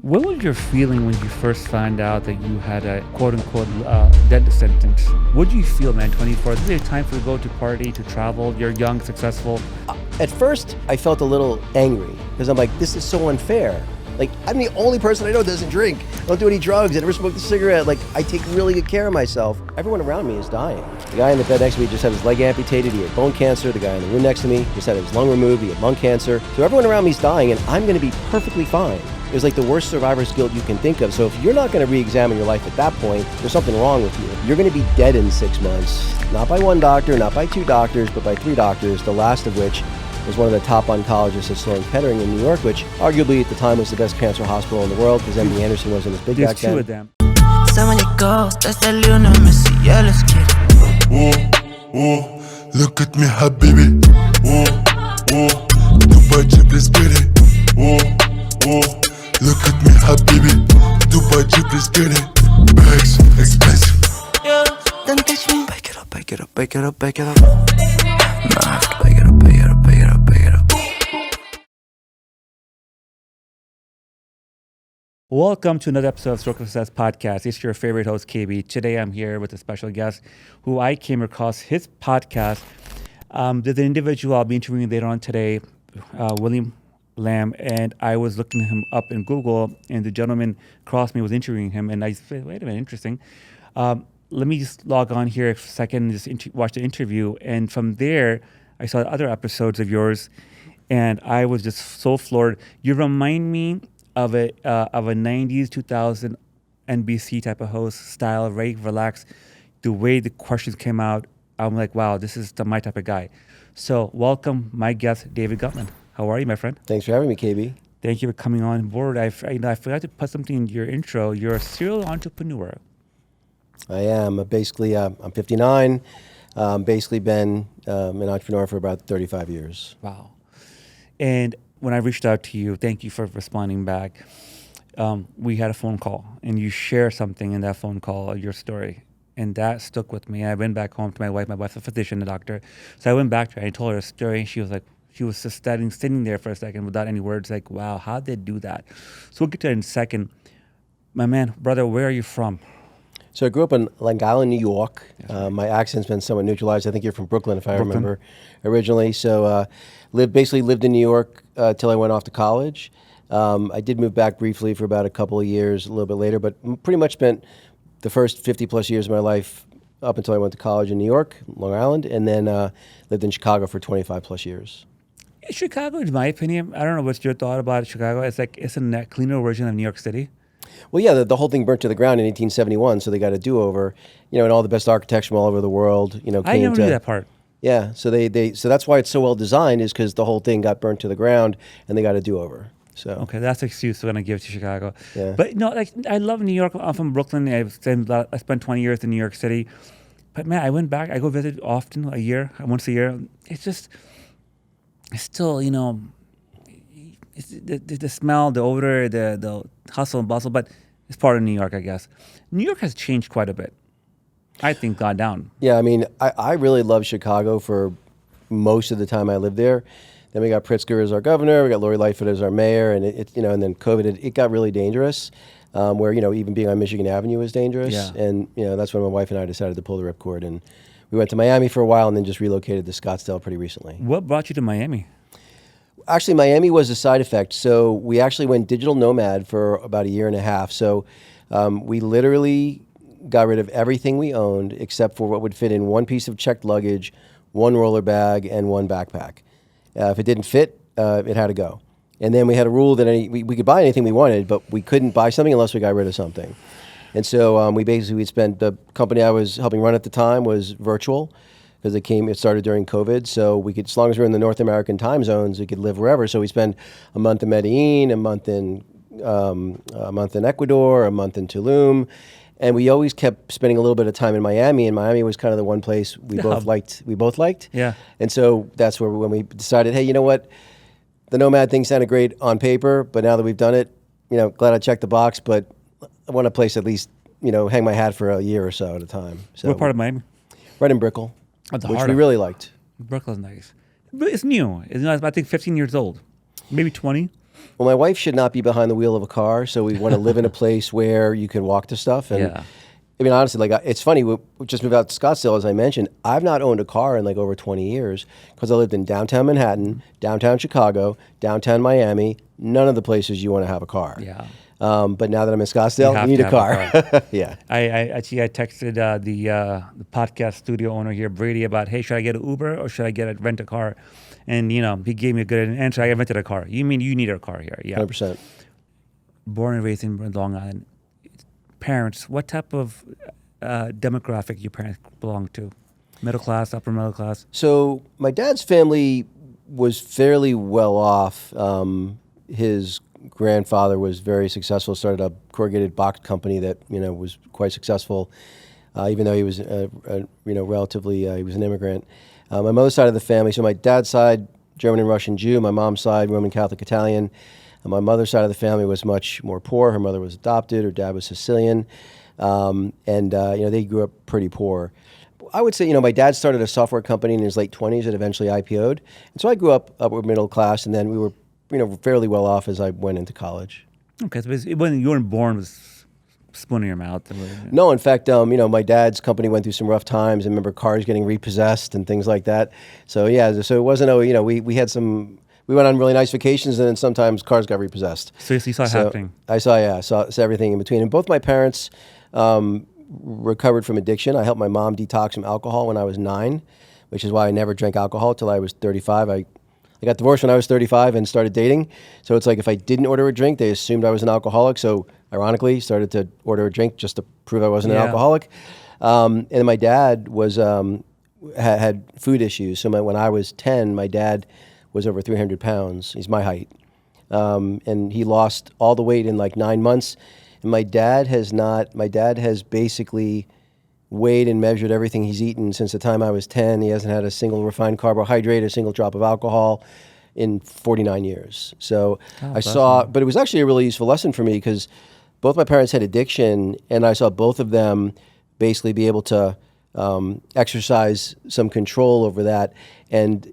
What was your feeling when you first found out that you had a quote-unquote death sentence? What do you feel, man, 24? This is a time for you to go to party, to travel. You're young, successful. At first, I felt a little angry because I'm like, this is so unfair. Like, I'm the only person I know that doesn't drink, don't do any drugs, I never smoked a cigarette. Like, I take really good care of myself. Everyone around me is dying. The guy in the bed next to me just had his leg amputated, he had bone cancer. The guy in the room next to me just had his lung removed, he had lung cancer. So everyone around me is dying, and I'm gonna be perfectly fine. It was like the worst survivor's guilt you can think of. So if you're not gonna re-examine your life at that point, there's something wrong with you. You're gonna be dead in 6 months. Not by one doctor, not by 2 doctors, but by 3 doctors, the last of which was one of the top oncologists at Sloan Kettering in New York, which arguably at the time was the best cancer hospital in the world because MD Anderson wasn't as big back then. There's 2 of them. Look at me, habibi. Dubai Jeep, let's get it. Look at me, habibi. Dubai Jeep, let's get it. Bags expensive. Don't touch me. Back it up, back it up, back it up, back it up. No, I have to back it up, back it up, back it up, back it up. Welcome to another episode of Circle of Success Podcast. It's your favorite host, KB. Today I'm here with a special guest who I came across his podcast. There's an individual I'll be interviewing later on today, William Lamb, and I was looking him up in Google, and the gentleman across me was interviewing him, and I said, wait a minute, interesting. Let me just log on here for a second and just watch the interview. And from there, I saw other episodes of yours, and I was just so floored. You remind me of a 90s, 2000 NBC type of host style, very relaxed. The way the questions came out, I'm like, wow, this is my type of guy. So welcome my guest, David Guttman. How are you, my friend? Thanks for having me, KB. Thank you for coming on board. I forgot to put something in your intro. You're a serial entrepreneur. I am. Basically, I'm 59. Basically been an entrepreneur for about 35 years. Wow. And when I reached out to you, thank you for responding back. We had a phone call, and you share something in that phone call, your story. And that stuck with me. I went back home to my wife. My wife's a physician, a doctor. So I went back to her. I told her a story. And she was just sitting there for a second without any words. Like, wow, how'd they do that? So we'll get to it in a second. My man, brother, where are you from? So I grew up in Long Island, New York. My accent's been somewhat neutralized. I think you're from Brooklyn, if I remember originally. So basically lived in New York till I went off to college. I did move back briefly for about a couple of years, a little bit later, but pretty much spent the first 50 plus years of my life up until I went to college in New York, Long Island, and then lived in Chicago for 25 plus years. Chicago, in my opinion, I don't know what's your thought about Chicago. It's like it's a cleaner version of New York City. Well, yeah, the whole thing burnt to the ground in 1871, so they got a do-over. And all the best architects from all over the world, came I never knew that part. Yeah, so so that's why it's so well designed, is because the whole thing got burnt to the ground, and they got a do-over. So okay, that's the excuse we're gonna give to Chicago. Yeah. But I love New York. I'm from Brooklyn. I spent 20 years in New York City. But man, I went back. I go visit often, once a year. It's still, it's the smell, the odor, the hustle and bustle. But it's part of New York, I guess. New York has changed quite a bit. I think gone down. Yeah, I mean, I really loved Chicago for most of the time I lived there. Then we got Pritzker as our governor, we got Lori Lightfoot as our mayor, and and then COVID, it got really dangerous, where even being on Michigan Avenue was dangerous, yeah. And that's when my wife and I decided to pull the ripcord, and we went to Miami for a while, and then just relocated to Scottsdale pretty recently. What brought you to Miami? Actually, Miami was a side effect. So we actually went digital nomad for about a year and a half. So we literally got rid of everything we owned except for what would fit in one piece of checked luggage, one roller bag, and one backpack. If it didn't fit, it had to go. And then we had a rule that we could buy anything we wanted, but we couldn't buy something unless we got rid of something. And so we'd spent, the company I was helping run at the time was virtual, because it started during COVID. So we could, as long as we're in the North American time zones, we could live wherever. So we spent a month in Medellin, a month in Ecuador, a month in Tulum. And we always kept spending a little bit of time in Miami, and Miami was kind of the one place we both liked. Yeah. And so that's when we decided, hey, you know what? The Nomad thing sounded great on paper, but now that we've done it, glad I checked the box, but I want a place at least, hang my hat for a year or so at a time. So What part of Miami? right in Brickell, which we really liked. Brooklyn's nice. But it's new. It's not, I think 15 years old, maybe 20. Well, my wife should not be behind the wheel of a car, so we want to live in a place where you can walk to stuff. And Yeah. I mean, honestly, like it's funny. We just moved out to Scottsdale, as I mentioned. I've not owned a car in like over 20 years because I lived in downtown Manhattan, downtown Chicago, downtown Miami. None of the places you want to have a car. Yeah. But now that I'm in Scottsdale, have you need to a have car. Yeah. I texted the podcast studio owner here, Brady, about, hey, should I get an Uber or should I rent a car? And he gave me a good answer. I rented a car. You mean you need a car here? Yeah. 100%. Born and raised in Long Island. Parents, what type of demographic your parents belong to? Middle class, upper middle class? So my dad's family was fairly well off. His grandfather was very successful, started a corrugated box company that was quite successful, even though he was relatively he was an immigrant. My mother's side of the family, so my dad's side, German and Russian Jew. My mom's side, Roman Catholic Italian. My mother's side of the family was much more poor. Her mother was adopted. Her dad was Sicilian, and they grew up pretty poor. I would say, my dad started a software company in his late 20s that eventually IPO'd, and so I grew up upper middle class, and then we were, fairly well off as I went into college. Okay, so when you weren't born with spoon in your mouth. No, in fact, my dad's company went through some rough times. I remember cars getting repossessed and things like that. So yeah, so it wasn't. We had some. We went on really nice vacations, and then sometimes cars got repossessed. So you saw it happening. I saw everything in between. And both my parents recovered from addiction. I helped my mom detox from alcohol when I was 9, which is why I never drank alcohol till I was 35. I got divorced when I was 35 and started dating. So it's like if I didn't order a drink, they assumed I was an alcoholic. So ironically, started to order a drink just to prove I wasn't an alcoholic. And my dad was had food issues. So when I was 10, my dad was over 300 pounds. He's my height. And he lost all the weight in like 9 months. And my dad has basically weighed and measured everything he's eaten since the time I was 10. He hasn't had a single refined carbohydrate, a single drop of alcohol in 49 years. So I saw, but it was actually a really useful lesson for me because both my parents had addiction, and I saw both of them basically be able to exercise some control over that. And,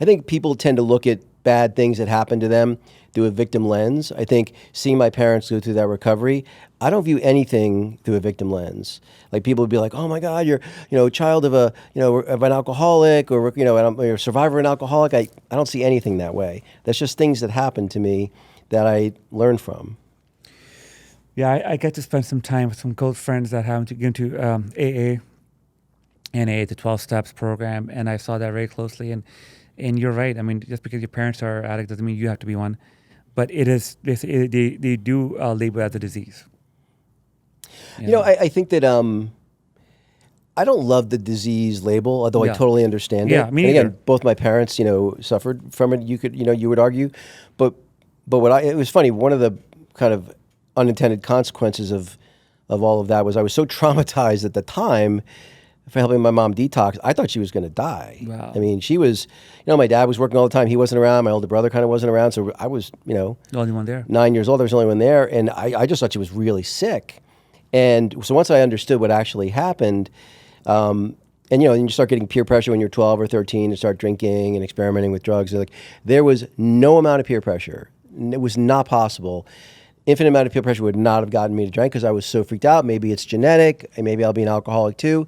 I think people tend to look at bad things that happen to them through a victim lens. I think seeing my parents go through that recovery, I don't view anything through a victim lens. Like people would be like, "Oh my God, you're a child of of an alcoholic, or you're a survivor of an alcoholic." I don't see anything that way. That's just things that happened to me that I learned from. Yeah, I get to spend some time with some good friends that happen to get into AA, NA, the 12 Steps program, and I saw that very closely. And you're right. I mean, just because your parents are addicts doesn't mean you have to be one. But it is, they do label it as a disease. I think that I don't love the disease label, although I totally understand it. Yeah, me and neither. again, both my parents, suffered from it. You would argue, but it was funny. One of the kind of unintended consequences of all of that was I was so traumatized at the time for helping my mom detox. I thought she was going to die. Wow. I mean, she was, my dad was working all the time. He wasn't around. My older brother kind of wasn't around. So I was, The only one there. 9 years old. There was only one there. And I just thought she was really sick. And so once I understood what actually happened, and you start getting peer pressure when you're 12 or 13 to start drinking and experimenting with drugs. There was no amount of peer pressure. It was not possible. Infinite amount of peer pressure would not have gotten me to drink because I was so freaked out. Maybe it's genetic, and maybe I'll be an alcoholic too.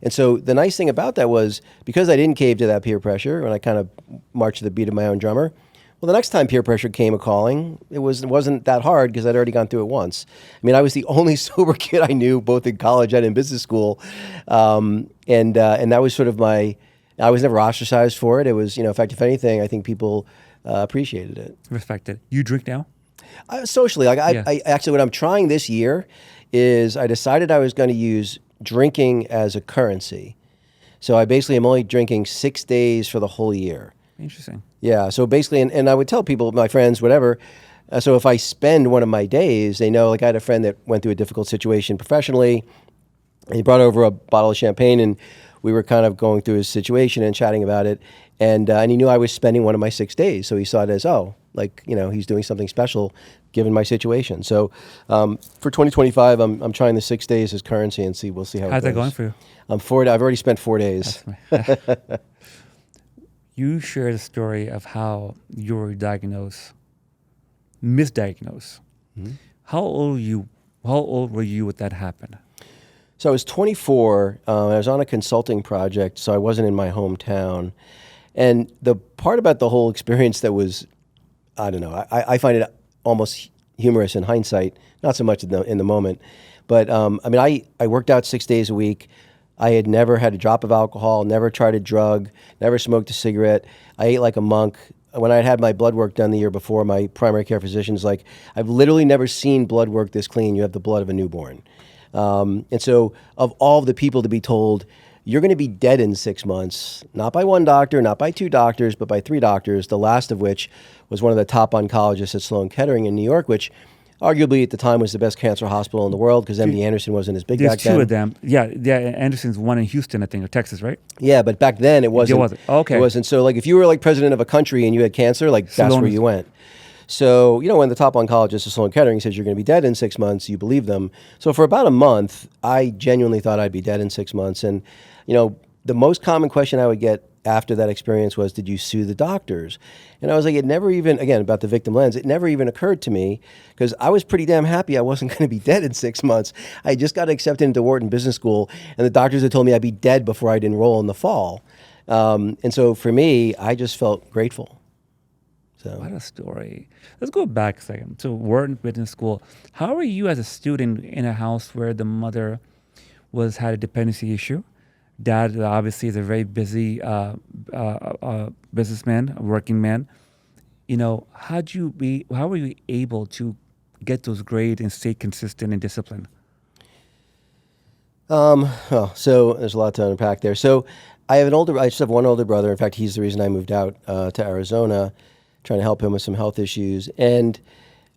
And so the nice thing about that was because I didn't cave to that peer pressure and I kind of marched to the beat of my own drummer, well, the next time peer pressure came a-calling, it wasn't that hard because I'd already gone through it once. I mean, I was the only sober kid I knew, both in college and in business school. And that was sort of I was never ostracized for it. It was, in fact, if anything, I think people appreciated it. Respected. You drink now? Socially, I actually, what I'm trying this year is I decided I was going to use drinking as a currency. So I basically am only drinking 6 days for the whole year. Interesting. Yeah, so basically, and I would tell people, my friends, whatever, so if I spend one of my days, they know, like I had a friend that went through a difficult situation professionally, and he brought over a bottle of champagne, and we were kind of going through his situation and chatting about it, and he knew I was spending one of my 6 days, so he saw it as, he's doing something special given my situation. So for 2025, I'm trying the 6 days as currency and we'll see how it goes. How's that going for you? I've already spent 4 days. You shared a story of how you were diagnosed Misdiagnosed. How old were you? How old were you when that happened? So I was 24. I was on a consulting project, so I wasn't in my hometown. And the part about the whole experience that was, I don't know, I find it almost humorous in hindsight, not so much in the moment. But I mean, I worked out 6 days a week. I had never had a drop of alcohol, never tried a drug, never smoked a cigarette. I ate like a monk. When I had my blood work done the year before, my primary care physician's like, I've literally never seen blood work this clean. You have the blood of a newborn. And so of all the people to be told, you're going to be dead in 6 months, not by one doctor, not by 2 doctors, but by 3 doctors, the last of which was one of the top oncologists at Sloan Kettering in New York, which arguably at the time was the best cancer hospital in the world because MD Anderson wasn't as big back then. There's 2 of them. Yeah, Anderson's one in Houston, I think, or Texas, right? Yeah, but back then it wasn't. It wasn't. Okay. It wasn't. So like if you were like president of a country and you had cancer, like that's where you went. So, you know, when the top oncologist at Sloan Kettering says you're going to be dead in 6 months, you believe them. So for about a month, I genuinely thought I'd be dead in 6 months. And, you know, the most common question I would get after that experience was, did you sue the doctors? And I was like, it never even, again, about the victim lens, it never even occurred to me because I was pretty damn happy I wasn't going to be dead in 6 months. I just got accepted into Wharton Business School and the doctors had told me I'd be dead before I'd enroll in the fall. And so for me, I just felt grateful. So. What a story. Let's go back a second. So Wharton Business School. How are you as a student in a house where the mother had a dependency issue? Dad obviously is a very busy businessman, a working man. You know, how were you able to get those grades and stay consistent and disciplined? So there's a lot to unpack there. So I just have one older brother. In fact, he's the reason I moved out to Arizona, trying to help him with some health issues. And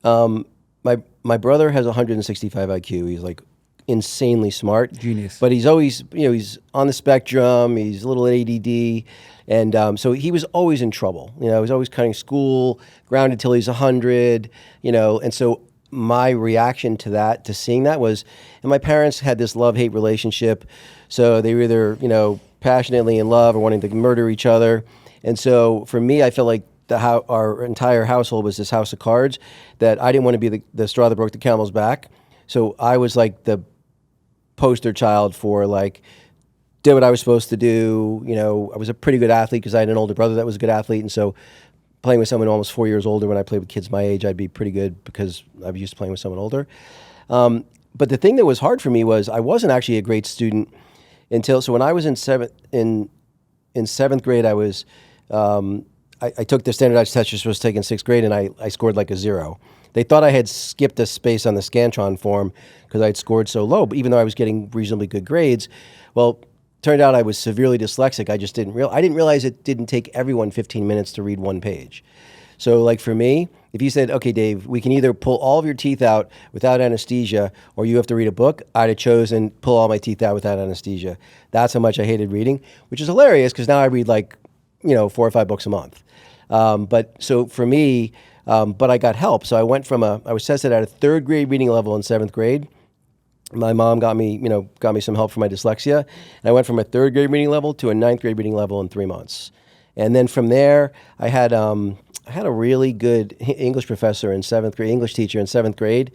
my brother has 165 IQ. He's like insanely smart. Genius. But he's always, you know, he's on the spectrum. He's a little ADD. And so he was always in trouble. You know, he was always cutting school, grounded till he's 100, you know. And so my reaction to that, to seeing that was, and my parents had this love-hate relationship. So they were either, you know, passionately in love or wanting to murder each other. And so for me, I felt like our entire household was this house of cards that I didn't want to be the straw that broke the camel's back. So I was like the poster child for like, did what I was supposed to do. You know, I was a pretty good athlete because I had an older brother that was a good athlete. And so playing with someone almost 4 years older, when I played with kids my age, I'd be pretty good because I was used to playing with someone older. But the thing that was hard for me was I wasn't actually a great student so when I was in seventh grade, I was, I took the standardized test you're supposed to take in 6th grade, and I scored like a 0. They thought I had skipped a space on the Scantron form because I'd scored so low, but even though I was getting reasonably good grades. Well, turned out I was severely dyslexic. I just didn't realize it didn't take everyone 15 minutes to read one page. So like for me, if you said, okay, Dave, we can either pull all of your teeth out without anesthesia or you have to read a book, I'd have chosen pull all my teeth out without anesthesia. That's how much I hated reading, which is hilarious because now I read like, you know, 4 or 5 books a month. But so for me, but I got help. So I went from I was tested at a 3rd grade reading level in 7th grade. My mom got me some help for my dyslexia. And I went from a 3rd grade reading level to a 9th grade reading level in 3 months. And then from there, I had a really good English professor in 7th grade, English teacher in 7th grade,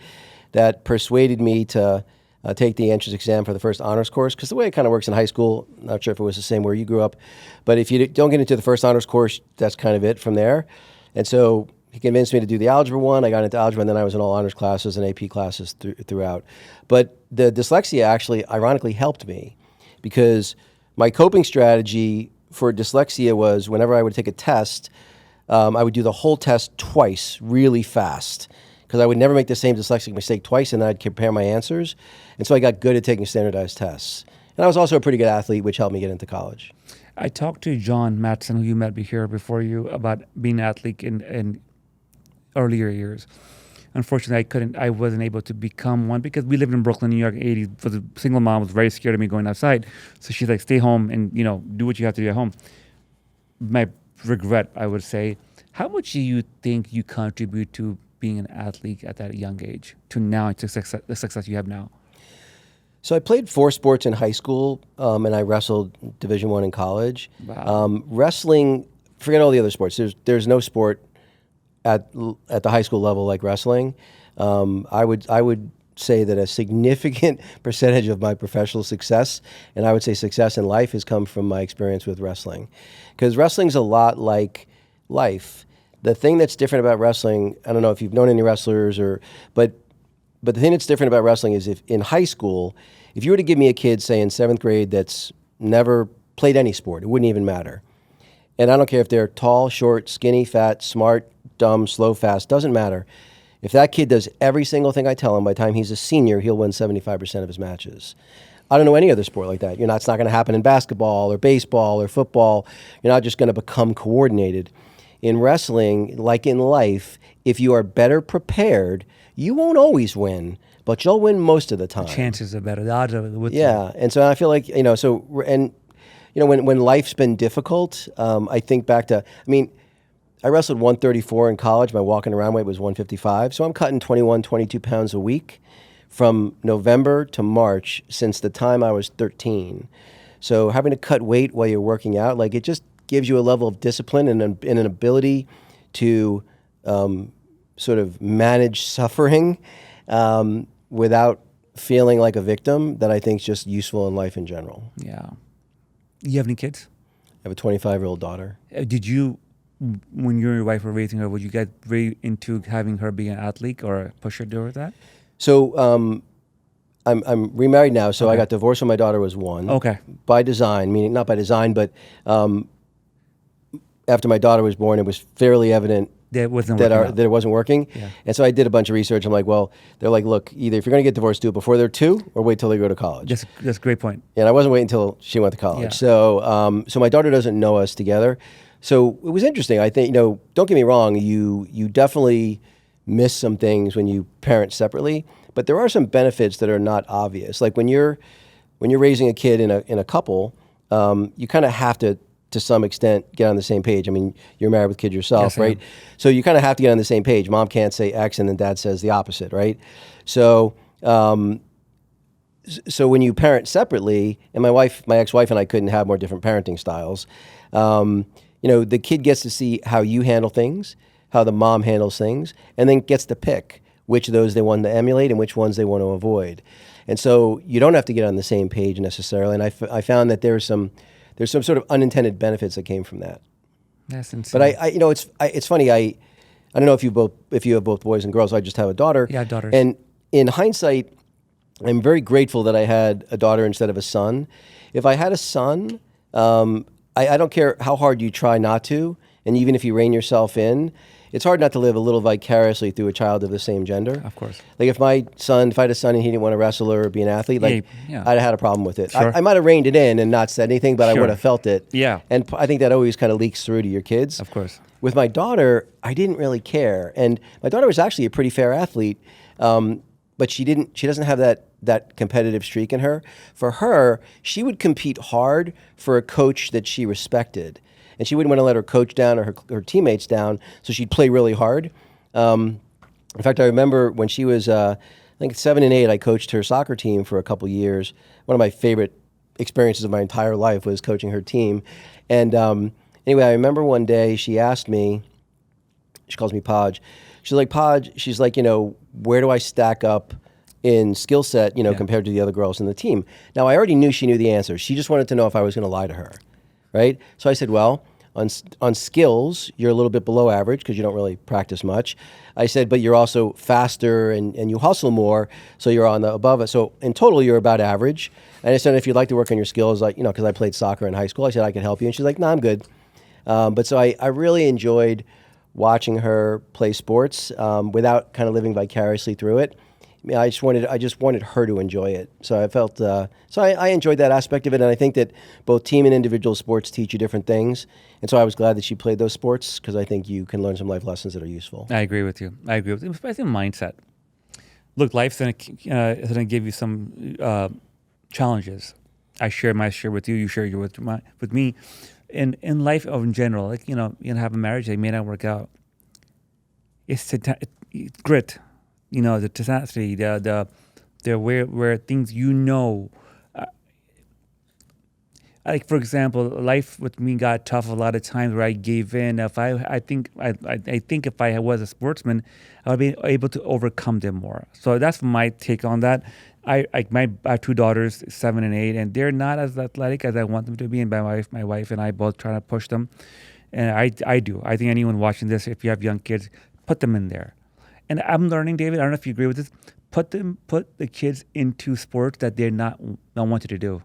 that persuaded me to take the entrance exam for the first honors course. Because the way it kind of works in high school, not sure if it was the same where you grew up, but if you don't get into the first honors course, that's kind of it from there. And so he convinced me to do the algebra one. I got into algebra, and then I was in all honors classes and AP classes throughout. But the dyslexia actually, ironically, helped me because my coping strategy for dyslexia was whenever I would take a test, I would do the whole test twice really fast because I would never make the same dyslexic mistake twice, and then I'd compare my answers. And so I got good at taking standardized tests. And I was also a pretty good athlete, which helped me get into college. I talked to John Matson, who you met here before you, about being an athlete in earlier years. Unfortunately, I wasn't able to become one because we lived in Brooklyn, New York, 80s. For the single mom was very scared of me going outside. So she's like, stay home and, you know, do what you have to do at home. My regret, I would say, how much do you think you contribute to being an athlete at that young age to now, to the success you have now? So I played 4 sports in high school, and I wrestled Division I in college. Wow. Wrestling, forget all the other sports. There's no sport at the high school level, like wrestling, I would say that a significant percentage of my professional success, and I would say success in life, has come from my experience with wrestling. Because wrestling's a lot like life. The thing that's different about wrestling, I don't know if you've known any wrestlers, but the thing that's different about wrestling is if in high school, if you were to give me a kid, say in 7th grade, that's never played any sport, it wouldn't even matter. And I don't care if they're tall, short, skinny, fat, smart, dumb, slow, fast, doesn't matter. If that kid does every single thing I tell him, by the time he's a senior, he'll win 75% of his matches. I don't know any other sport like that. It's not going to happen in basketball or baseball or football. You're not just going to become coordinated. In wrestling, like in life, if you are better prepared, you won't always win, but you'll win most of the time. Chances are better. The odds are with you. Yeah, and so I feel like, when life's been difficult, I think back to, I wrestled 134 in college. My walking around weight was 155. So I'm cutting 21, 22 pounds a week from November to March since the time I was 13. So having to cut weight while you're working out, it just gives you a level of discipline and an ability to sort of manage suffering without feeling like a victim that I think is just useful in life in general. Yeah. You have any kids? I have a 25-year-old daughter. Did you, when you and your wife were raising her, would you get very into having her be an athlete or push her toward that? So I'm remarried now, so I got divorced when my daughter was 1. Okay. By design, meaning not by design, but after my daughter was born, it was fairly evident that it wasn't working. Yeah. And so I did a bunch of research. I'm like, well, they're like, look, either if you're going to get divorced, do it before they're 2 or wait till they go to college. That's a great point. And I wasn't waiting until she went to college. Yeah. So so my daughter doesn't know us together. So it was interesting. I think, don't get me wrong, you definitely miss some things when you parent separately, but there are some benefits that are not obvious. Like when you're raising a kid in a couple, you kind of have to some extent get on the same page. You're married with kids yourself, yes, right? So you kind of have to get on the same page. Mom can't say X and then dad says the opposite, right? So so when you parent separately, and my ex-wife and I couldn't have more different parenting styles, the kid gets to see how you handle things, how the mom handles things, and then gets to pick which of those they want to emulate and which ones they want to avoid. And so you don't have to get on the same page necessarily. And I found that there's some sort of unintended benefits that came from that. That's insane. But it's funny. I don't know if you have both boys and girls. I just have a daughter. Yeah, daughters. And in hindsight, I'm very grateful that I had a daughter instead of a son. If I had a son, I don't care how hard you try not to, and even if you rein yourself in, it's hard not to live a little vicariously through a child of the same gender. Of course. Like if I had a son and he didn't want to wrestle or be an athlete, I'd have had a problem with it. Sure. I might have reined it in and not said anything, but Sure. I would have felt it. Yeah. And I think that always kind of leaks through to your kids. Of course. With my daughter, I didn't really care. And my daughter was actually a pretty fair athlete, but she doesn't have that competitive streak in her. For her, she would compete hard for a coach that she respected. And she wouldn't want to let her coach down or her teammates down, so she'd play really hard. In fact, I remember when she was, I think 7 and 8, I coached her soccer team for a couple years. One of my favorite experiences of my entire life was coaching her team. And anyway, I remember one day she asked me, she calls me Podge. She's like, Podge, she's like, where do I stack up in skill set, compared to the other girls in the team? Now, I already knew she knew the answer. She just wanted to know if I was going to lie to her. Right? So I said, well, on skills, you're a little bit below average because you don't really practice much. I said, but you're also faster and you hustle more, so you're on the above it. So in total, you're about average. And I said, if you'd like to work on your skills, because I played soccer in high school, I said, I could help you. And she's like, no, I'm good. But so I really enjoyed watching her play sports without kind of living vicariously through it. I just wanted her to enjoy it. So I felt, I enjoyed that aspect of it. And I think that both team and individual sports teach you different things. And so I was glad that she played those sports because I think you can learn some life lessons that are used. I agree with you. Especially mindset. Look, life's going to give you some challenges. I share my share with you. You share your with me. In life in general, like, you have a marriage that may not work out. It's grit. The tenacity, the where things, like for example, life with me got tough a lot of times where I gave in. I think if I was a sportsman, I would be able to overcome them more. So that's my take on that. I have 2 daughters, 7 and 8, and they're not as athletic as I want them to be. And my wife and I both trying to push them. And I do. I think anyone watching this, if you have young kids, put them in there. And I'm learning, David, I don't know if you agree with this, put the kids into sports that they're not wanted to do.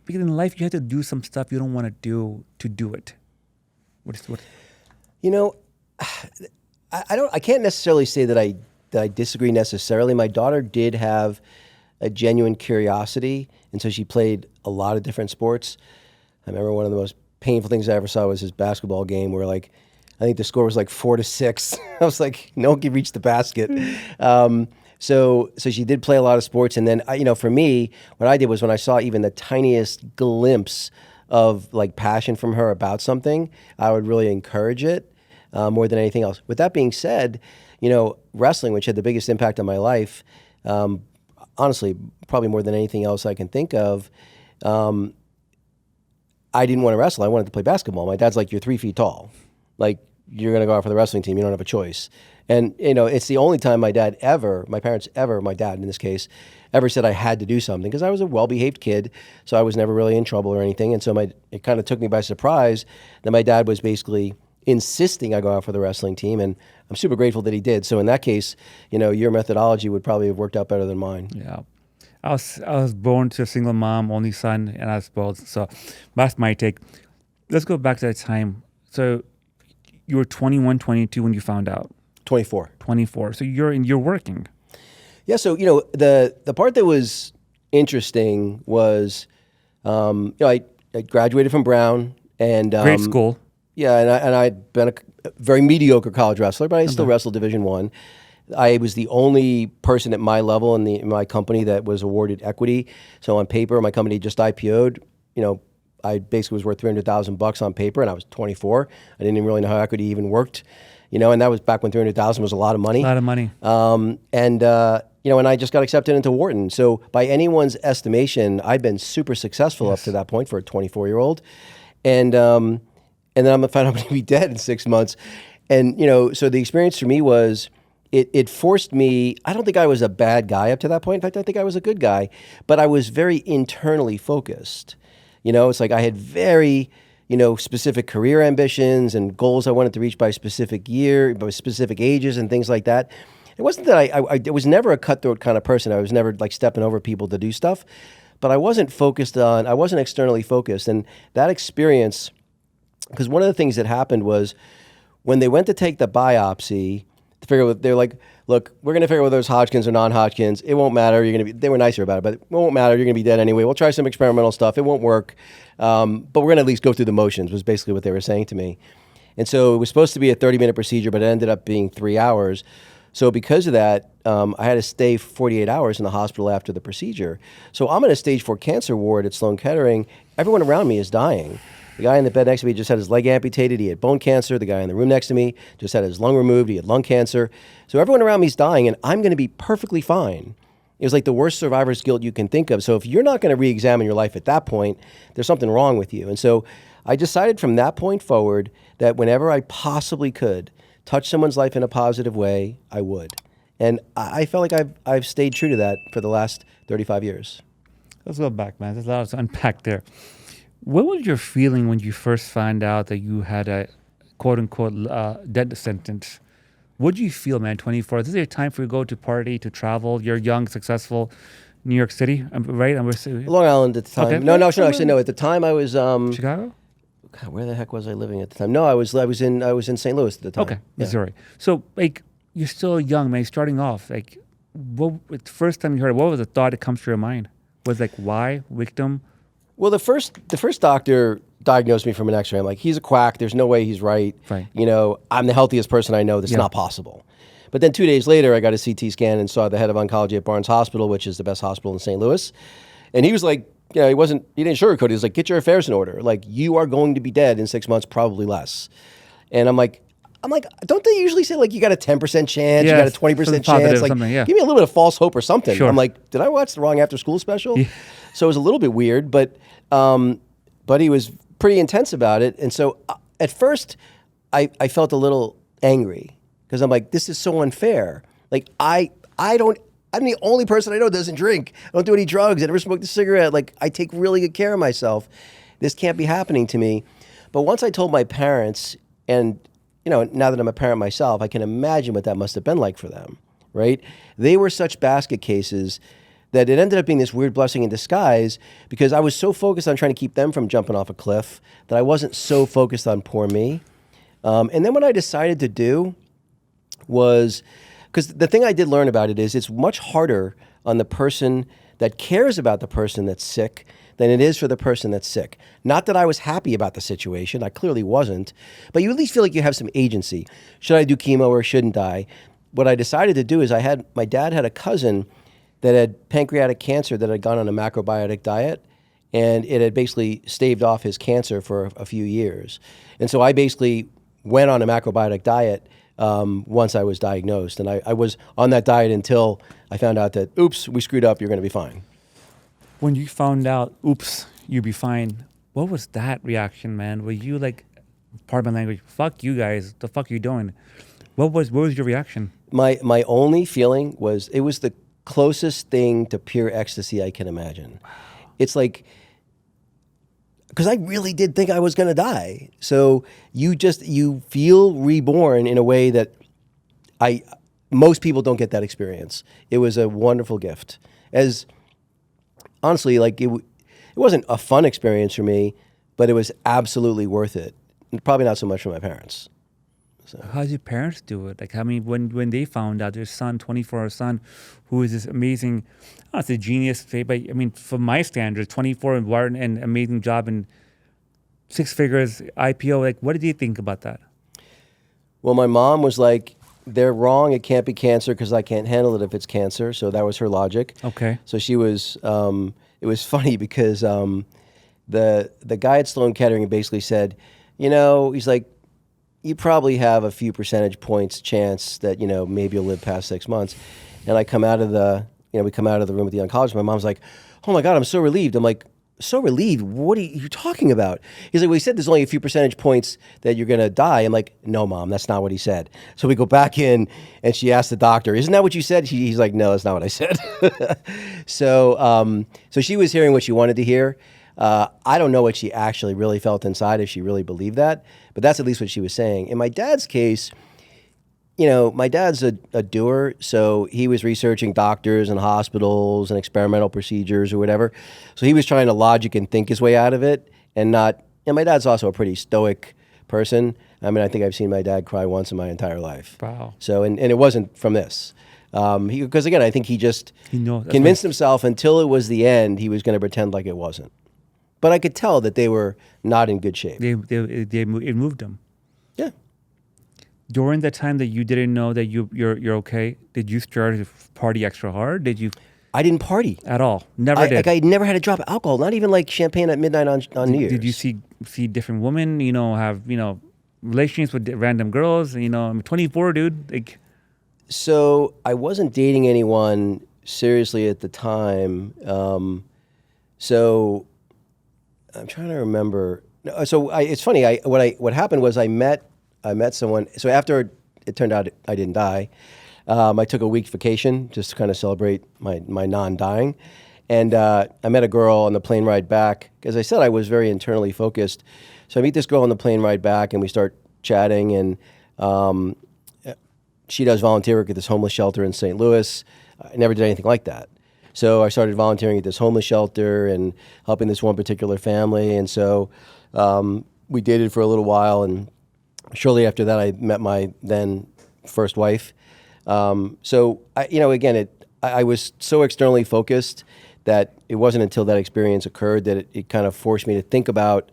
Because in life, you have to do some stuff you don't want to do it. What? You know, I can't necessarily say that I disagree necessarily. My daughter did have a genuine curiosity, and so she played a lot of different sports. I remember one of the most painful things I ever saw was his basketball game where I think the score was 4-6. I was like, no one can reach the basket. So she did play a lot of sports. And then, for me, what I did was when I saw even the tiniest glimpse of passion from her about something, I would really encourage it more than anything else. With that being said, wrestling, which had the biggest impact on my life, honestly, probably more than anything else I can think of, I didn't want to wrestle. I wanted to play basketball. My dad's like, you're 3 feet tall. You're going to go out for the wrestling team. You don't have a choice. And, it's the only time my dad my dad in this case, ever said I had to do something because I was a well-behaved kid. So I was never really in trouble or anything. And so it kind of took me by surprise that my dad was basically insisting I go out for the wrestling team. And I'm super grateful that he did. So in that case, your methodology would probably have worked out better than mine. Yeah. I was born to a single mom, only son, and I was both. So that's my take. Let's go back to that time. So you were 21, 22 when you found out. 24. 24. So you're working. Yeah. So the part that was interesting was, I graduated from Brown and Great school. Yeah, and I'd been a very mediocre college wrestler, but I still wrestled Division I. I was the only person at my level in my company that was awarded equity. So on paper, my company just IPO'd. I basically was worth $300,000 on paper, and I was 24. I didn't even really know how equity even worked. And that was back when $300,000 was a lot of money. A lot of money. And I just got accepted into Wharton. So by anyone's estimation, I'd been super successful up to that point for a 24-year-old. And then I'm found out I'm going to be dead in 6 months. And, so the experience for me was, it forced me, I don't think I was a bad guy up to that point. In fact, I think I was a good guy, but I was very internally focused. It's like I had very, specific career ambitions and goals I wanted to reach by specific ages and things like that. It wasn't that I was never a cutthroat kind of person. I was never stepping over people to do stuff, but I wasn't externally focused. And that experience, because one of the things that happened was when they went to take the biopsy, they're like, look, we're going to figure out whether it's Hodgkin's or non-Hodgkin's. It won't matter. They were nicer about it, but it won't matter. You're going to be dead anyway. We'll try some experimental stuff. It won't work. But we're going to at least go through the motions was basically what they were saying to me. And so it was supposed to be a 30-minute procedure, but it ended up being 3 hours. So because of that, I had to stay 48 hours in the hospital after the procedure. So I'm in a stage 4 cancer ward at Sloan Kettering. Everyone around me is dying. The guy in the bed next to me just had his leg amputated. He had bone cancer. The guy in the room next to me just had his lung removed. He had lung cancer. So everyone around me is dying, and I'm going to be perfectly fine. It was like the worst survivor's guilt you can think of. So if you're not going to re-examine your life at that point, there's something wrong with you. And so I decided from that point forward that whenever I possibly could touch someone's life in a positive way, I would. And I felt like I've stayed true to that for the last 35 years. Let's go back, man. There's a lot to unpack there. What was your feeling when you first found out that you had a quote-unquote death sentence? What did you feel, man, 24? This is a time for you to go to party, to travel. You're young, successful. New York City, right? Long Island at the time. Okay. No, actually, no. At the time, I was... Chicago? God, where the heck was I living at the time? No, I was in St. Louis at the time. Okay, Missouri. So, you're still young, man. Starting off, the first time you heard it, what was the thought that comes to your mind? Was why? Victim? Well, the first doctor diagnosed me from an X-ray. I'm like, he's a quack. There's no way he's right. Right. I'm the healthiest person I know. That's not possible. But then 2 days later, I got a CT scan and saw the head of oncology at Barnes Hospital, which is the best hospital in St. Louis. And he was like, he didn't sugarcoat it. He was like, get your affairs in order. Like, you are going to be dead in 6 months, probably less. And I'm like, don't they usually say you got a 10% chance, you got a 20% chance? Give me a little bit of false hope or something. Sure. I'm like, did I watch the wrong after school special? Yeah. So it was a little bit weird, but but he was pretty intense about it. And so at first, I felt a little angry because I'm like, this is so unfair. Like I'm the only person I know that doesn't drink. I don't do any drugs. I never smoked a cigarette. Like I take really good care of myself. This can't be happening to me. But once I told my parents, and now that I'm a parent myself, I can imagine what that must have been like for them, right? They were such basket cases that it ended up being this weird blessing in disguise because I was so focused on trying to keep them from jumping off a cliff that I wasn't so focused on poor me. And then what I decided to do was, because the thing I did learn about it is it's much harder on the person that cares about the person that's sick than it is for the person that's sick. Not that I was happy about the situation, I clearly wasn't, but you at least feel like you have some agency. Should I do chemo or shouldn't I? What I decided to do is my dad had a cousin that had pancreatic cancer that had gone on a macrobiotic diet, and it had basically staved off his cancer for a few years. And so I basically went on a macrobiotic diet once I was diagnosed. And I was on that diet until I found out that, oops, we screwed up, you're going to be fine. When you found out, oops, you'll be fine, what was that reaction, man? Were you like, pardon my language, fuck you guys, the fuck are you doing? What was your reaction? My only feeling was, it was the closest thing to pure ecstasy I can imagine. Wow. It's like, because I really did think I was going to die. So you feel reborn in a way that most people don't get that experience. It was a wonderful gift. As honestly, like it wasn't a fun experience for me, but it was absolutely worth it. And probably not so much for my parents. So. How did your parents do it? Like, I mean, when they found out their son, 24-year-old son, who is this amazing, I don't know, it's a genius, but I mean, from my standards, 24 and amazing job and 6 figures IPO. Like, what did you think about that? Well, my mom was like, they're wrong. It can't be cancer because I can't handle it if it's cancer. So that was her logic. Okay. So she was. It was funny because the guy at Sloan Kettering basically said, he's like, you probably have a few percentage points chance that, maybe you'll live past 6 months. And I come out of we come out of the room with the oncologist. My mom's like, oh my God, I'm so relieved. I'm like, so relieved? What are you talking about? He's like, well, he said there's only a few percentage points that you're going to die. I'm like, no, Mom, that's not what he said. So we go back in and she asked the doctor, isn't that what you said? He's like, no, that's not what I said. So she was hearing what she wanted to hear. I don't know what she actually really felt inside, if she really believed that, but that's at least what she was saying. In my dad's case, my dad's a doer, so he was researching doctors and hospitals and experimental procedures or whatever. So he was trying to logic and think his way out of it and not, and my dad's also a pretty stoic person. I mean, I think I've seen my dad cry once in my entire life. Wow. So, and it wasn't from this. Because again, I think he just convinced himself until it was the end, he was going to pretend like it wasn't. But I could tell that they were not in good shape. It moved them. Yeah. During the time that you didn't know that you're okay, did you start to party extra hard? Did you? I didn't party At all. Never did. I never had a drop of alcohol. Not even like champagne at midnight on New Year's. Did you see different women? Have relationships with random girls? I'm 24, dude. Like. So I wasn't dating anyone seriously at the time. So I'm trying to remember. So it's funny. What happened was I met someone. So after it turned out I didn't die, I took a week vacation just to kind of celebrate my non-dying. And I met a girl on the plane ride back. As I said, I was very internally focused. So I meet this girl on the plane ride back, and we start chatting. And she does volunteer work at this homeless shelter in St. Louis. I never did anything like that. So I started volunteering at this homeless shelter and helping this one particular family. And so we dated for a little while, and shortly after that, I met my then first wife. So I was so externally focused that it wasn't until that experience occurred that it kind of forced me to think about,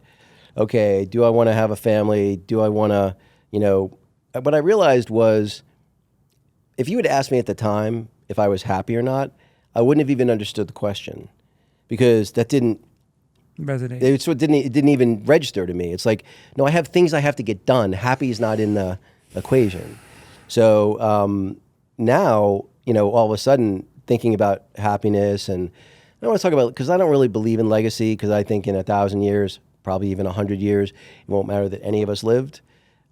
okay, do I want to have a family? Do I want to, what I realized was, if you had asked me at the time if I was happy or not, I wouldn't have even understood the question, because that didn't resonate. It didn't even register to me. It's like, no, I have things I have to get done. Happy is not in the equation. So now, all of a sudden thinking about happiness, and I don't want to talk about, because I don't really believe in legacy, because I think in 1,000 years, probably even 100 years. It won't matter that any of us lived.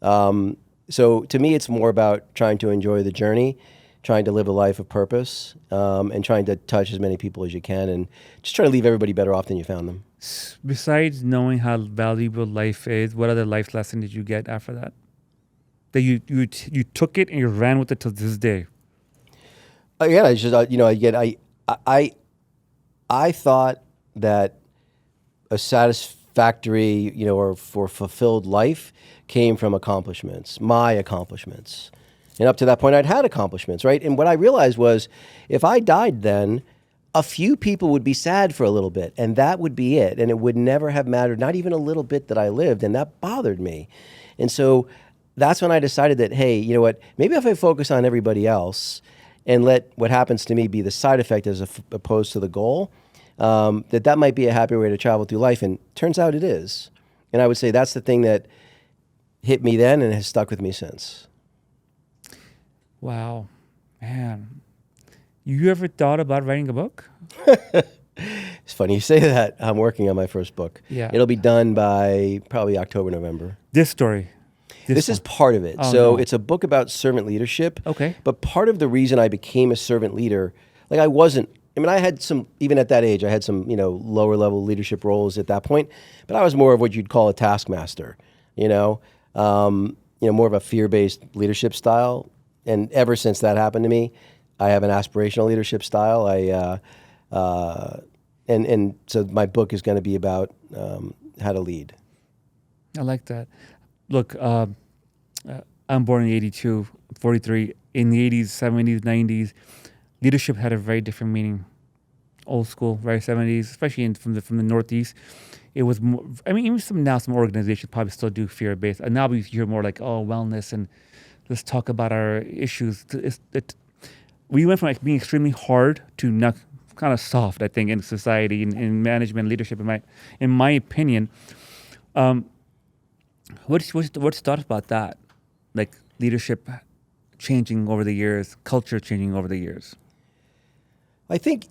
So to me, it's more about trying to enjoy the journey, trying to live a life of purpose, and trying to touch as many people as you can, and just try to leave everybody better off than you found them. Besides knowing how valuable life is, what other life lesson did you get after that? That you took it and you ran with it till this day. Again, I thought that a satisfactory, or for fulfilled life came from accomplishments, my accomplishments. And up to that point, I'd had accomplishments, right? And what I realized was if I died then, a few people would be sad for a little bit, and that would be it. And it would never have mattered, not even a little bit that I lived, and that bothered me. And so that's when I decided that, hey, you know what, maybe if I focus on everybody else and let what happens to me be the side effect as opposed to the goal, that might be a happier way to travel through life. And turns out it is. And I would say that's the thing that hit me then and has stuck with me since. Wow, man. You ever thought about writing a book? It's funny you say that. I'm working on my first book. Yeah. It'll be done by probably October, November. This story. This is part of it. Oh, so no. it's a book about servant leadership. Okay. But part of the reason I became a servant leader, like I had some, even at that age, I had some, lower level leadership roles at that point, but I was more of what you'd call a taskmaster, more of a fear-based leadership style. And ever since that happened to me, I have an aspirational leadership style. And so my book is going to be about how to lead. I like that. Look, I'm born in 82, 43. In the 80s, 70s, 90s, leadership had a very different meaning. Old school, very 70s, especially from the Northeast. It was more, even some organizations probably still do fear-based. And now we hear more like, wellness and let's talk about our issues. We went from being extremely hard to not kind of soft, I think, in society, in management, leadership, in my opinion. What's thought about that? Like leadership changing over the years, culture changing over the years? I think,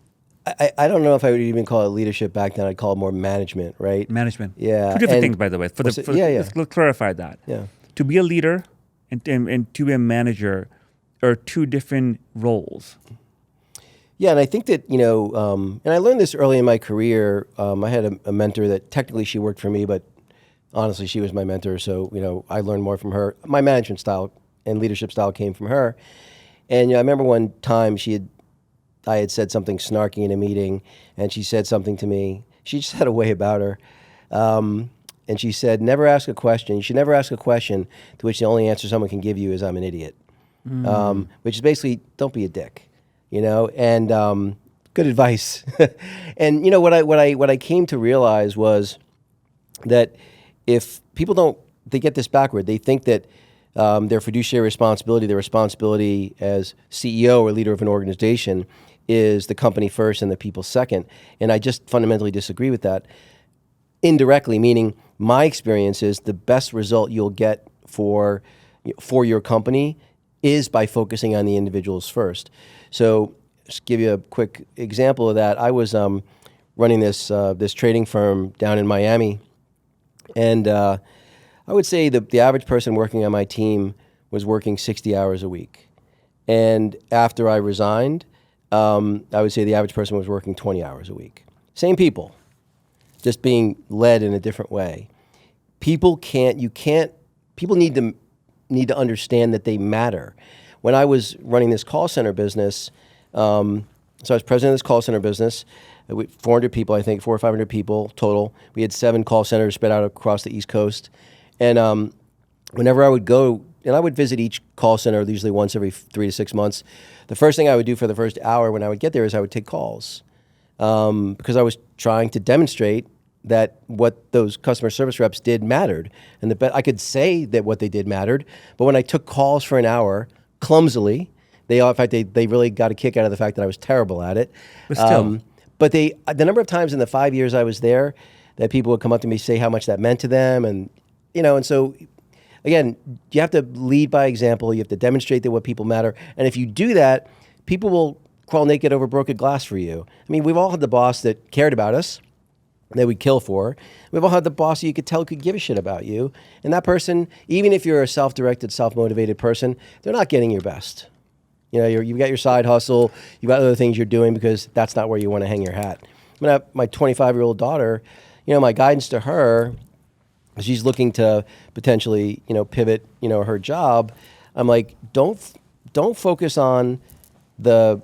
I don't know if I would even call it leadership back then. I'd call it more management, right? Management. Yeah. Two different things, by the way. Let's clarify that. Yeah. To be a leader and to be a manager are two different roles. Yeah, and I think that, and I learned this early in my career. I had a mentor that technically she worked for me, but honestly, she was my mentor. So, I learned more from her. My management style and leadership style came from her. And I remember one time I had said something snarky in a meeting, and she said something to me. She just had a way about her. And she said, never ask a question. You should never ask a question to which the only answer someone can give you is, I'm an idiot. Which is basically, don't be a dick, and good advice. And, what I came to realize was that if people they get this backward. They think that their fiduciary responsibility, their responsibility as CEO or leader of an organization is the company first and the people second. And I just fundamentally disagree with that. Indirectly, meaning my experience is the best result you'll get for your company is by focusing on the individuals first. So just give you a quick example of that. I was running this trading firm down in Miami, and I would say the average person working on my team was working 60 hours a week. And after I resigned, I would say the average person was working 20 hours a week. Same people, just being led in a different way. People need to understand that they matter. When I was running this call center business, so I was president of this call center business, 400 people, I think, 400 or 500 people total. We had 7 call centers spread out across the East Coast. And whenever I would go, and I would visit each call center usually once every 3 to 6 months, the first thing I would do for the first hour when I would get there is I would take calls. Because I was trying to demonstrate that what those customer service reps did mattered. And I could say that what they did mattered, but when I took calls for an hour, clumsily, they really got a kick out of the fact that I was terrible at it. But still. But the number of times in the 5 years I was there that people would come up to me, say how much that meant to them, and so again, you have to lead by example. You have to demonstrate that what people matter, and if you do that, people will crawl naked over broken glass for you. I mean, we've all had the boss that cared about us, they would kill for. We've all had the boss you could tell could give a shit about you. And that person, even if you're a self-directed, self-motivated person, they're not getting your best. You know, you've got your side hustle, you've got other things you're doing because that's not where you want to hang your hat. My 25-year-old daughter, you know, my guidance to her, she's looking to potentially, you know, pivot, you know, her job. I'm like, don't focus on the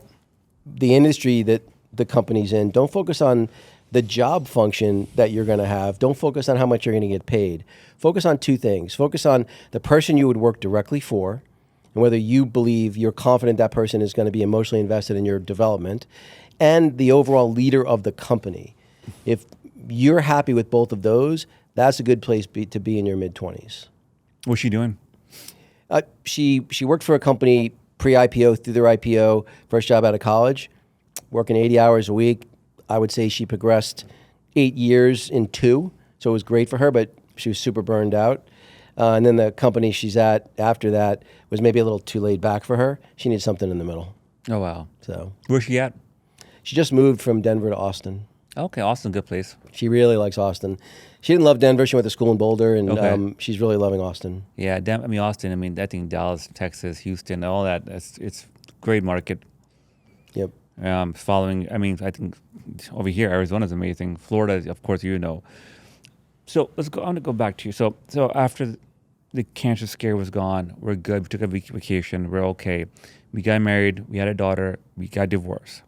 industry that the company's in. Don't focus on the job function that you're going to have. Don't focus on how much you're going to get paid. Focus on two things. Focus on the person you would work directly for and whether you believe you're confident that person is going to be emotionally invested in your development, and the overall leader of the company. If you're happy with both of those, that's a good place to be in your mid-20s. What's she doing? She worked for a company pre-IPO, through their IPO, first job out of college, working 80 hours a week. I would say she progressed 8 years in 2, so it was great for her, but she was super burned out. And then the company she's at after that was maybe a little too laid back for her. She needed something in the middle. Oh, wow. So Where's she at? she just moved from Denver to Austin. Okay, Austin, good place. She really likes Austin. She didn't love Denver. She went to school in Boulder, and Okay. she's really loving Austin. Yeah, Austin, I think Dallas, Texas, Houston, all that, it's great market. Yep. Following, I think over here, Arizona's amazing. Florida, of course, you know. So I want to go back to you. So after the cancer scare was gone, we're good. We took a vacation. We're okay. We got married. We had a daughter. We got divorced.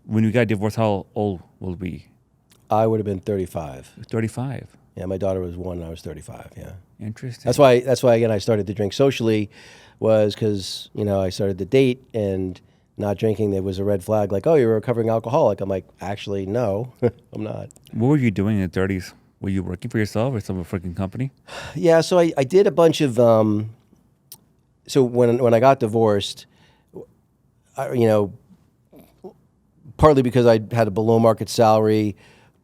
When we got divorced, how old will we be? I would have been 35. 35. Yeah, my daughter was 1 and I was 35, yeah. Interesting. That's why again I started to drink socially, was because, you know, I started to date, and not drinking, there was a red flag, like, oh, you're a recovering alcoholic. I'm like, actually, no, I'm not. What were you doing in the 30s? Were you working for yourself or some freaking company? Yeah, so I did a bunch of, so when I got divorced, you know, partly because I had a below market salary,